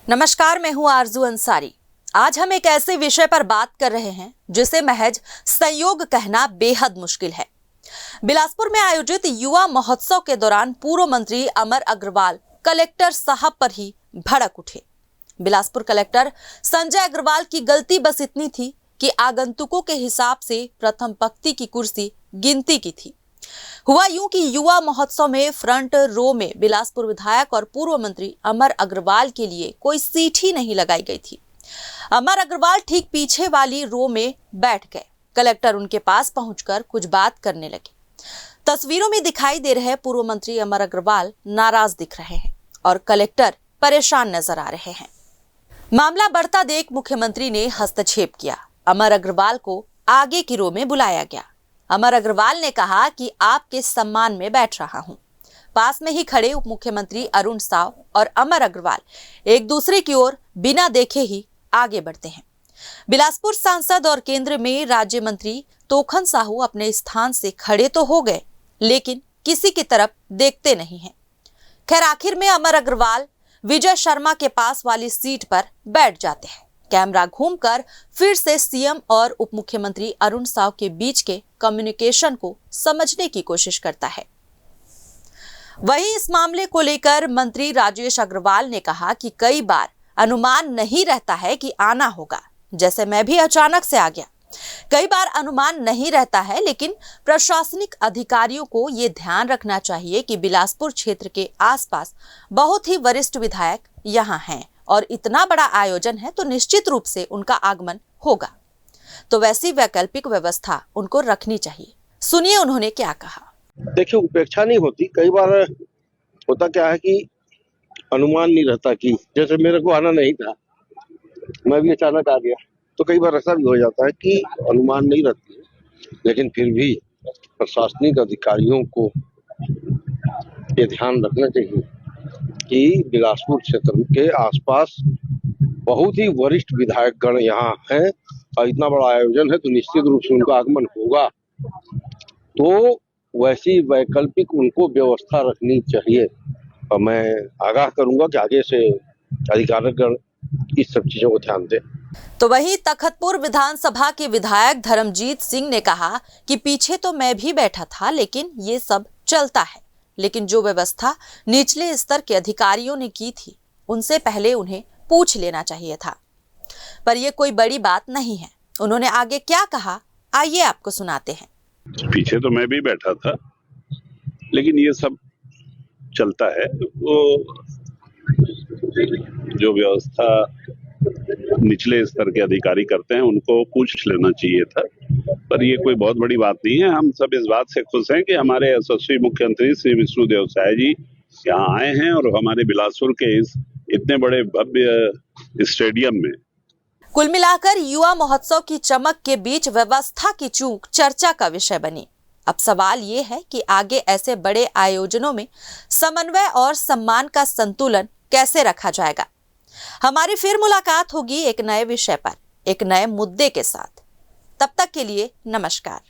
नमस्कार, मैं हूं आरजू अंसारी। आज हम एक ऐसे विषय पर बात कर रहे हैं जिसे महज संयोग कहना बेहद मुश्किल है। बिलासपुर में आयोजित युवा महोत्सव के दौरान पूर्व मंत्री अमर अग्रवाल कलेक्टर साहब पर ही भड़क उठे। बिलासपुर कलेक्टर संजय अग्रवाल की गलती बस इतनी थी कि आगंतुकों के हिसाब से प्रथम पंक्ति की कुर्सी गिनती की थी। हुआ यूं कि युवा महोत्सव में फ्रंट रो में बिलासपुर विधायक और पूर्व मंत्री अमर अग्रवाल के लिए कोई सीट ही नहीं लगाई गई थी। अमर अग्रवाल ठीक पीछे वाली रो में बैठ गए। कलेक्टर उनके पास पहुंचकर कुछ बात करने लगे। तस्वीरों में दिखाई दे रहे पूर्व मंत्री अमर अग्रवाल नाराज दिख रहे हैं और कलेक्टर परेशान नजर आ रहे हैं। मामला बढ़ता देख मुख्यमंत्री ने हस्तक्षेप किया। अमर अग्रवाल को आगे की रो में बुलाया गया। अमर अग्रवाल ने कहा कि आपके सम्मान में बैठ रहा हूं। पास में ही खड़े उप मुख्यमंत्री अरुण साव और अमर अग्रवाल एक दूसरे की ओर बिना देखे ही आगे बढ़ते हैं। बिलासपुर सांसद और केंद्र में राज्य मंत्री तोखन साहू अपने स्थान से खड़े तो हो गए, लेकिन किसी की तरफ देखते नहीं हैं। खैर, आखिर में अमर अग्रवाल विजय शर्मा के पास वाली सीट पर बैठ जाते हैं। कैमरा घूमकर फिर से सीएम और उप मुख्यमंत्री अरुण साव के बीच के कम्युनिकेशन को समझने की कोशिश करता है। वहीं इस मामले को लेकर मंत्री राजेश अग्रवाल ने कहा कि कई बार अनुमान नहीं रहता है कि आना होगा, जैसे मैं भी अचानक से आ गया। कई बार अनुमान नहीं रहता है, लेकिन प्रशासनिक अधिकारियों को ये ध्यान रखना चाहिए कि बिलासपुर क्षेत्र के आसपास बहुत ही वरिष्ठ विधायक यहाँ हैं और इतना बड़ा आयोजन है तो निश्चित रूप से उनका आगमन होगा, तो वैसी वैकल्पिक व्यवस्था उनको रखनी चाहिए। सुनिए उन्होंने क्या कहा। देखिए, उपेक्षा नहीं होती। कई बार होता क्या है कि अनुमान नहीं रहता कि जैसे मेरे को आना नहीं था, मैं भी अचानक आ गया, तो कई बार ऐसा भी हो जाता है कि अनुमान नहीं रहती है। लेकिन फिर भी प्रशासनिक अधिकारियों को ये ध्यान रखना चाहिए कि बिलासपुर क्षेत्र के आसपास बहुत ही वरिष्ठ विधायक गण यहाँ हैं और इतना बड़ा आयोजन है तो निश्चित रूप से उनका आगमन होगा, तो वैसी वैकल्पिक उनको व्यवस्था रखनी चाहिए। और मैं आगाह करूंगा कि आगे से अधिकारीगण इस सब चीजों को ध्यान दें। तो वहीं तखतपुर विधानसभा के विधायक धर्मजीत सिंह ने कहा कि पीछे तो मैं भी बैठा था, लेकिन ये सब चलता है। लेकिन जो व्यवस्था निचले स्तर के अधिकारियों ने की थी, उनसे पहले उन्हें पूछ लेना चाहिए था। पर यह कोई बड़ी बात नहीं है। उन्होंने आगे क्या कहा, आइए आपको सुनाते हैं। पीछे तो मैं भी बैठा था, लेकिन ये सब चलता है। वो जो व्यवस्था निचले स्तर के अधिकारी करते हैं उनको पूछ लेना चाहिए था, पर ये कोई बहुत बड़ी बात नहीं है। हम सब इस बात से खुश हैं कि हमारे यशस्वी मुख्यमंत्री श्री विष्णुदेव साय जी यहाँ आए हैं और हमारे बिलासपुर के इस इतने बड़े भव्य स्टेडियम में। कुल मिलाकर युवा महोत्सव की चमक के बीच व्यवस्था की चूक चर्चा का विषय बनी। अब सवाल ये है कि आगे ऐसे बड़े आयोजनों में समन्वय और सम्मान का संतुलन कैसे रखा जाएगा। हमारी फिर मुलाकात होगी एक नए विषय पर, एक नए मुद्दे के साथ। तब तक के लिए नमस्कार।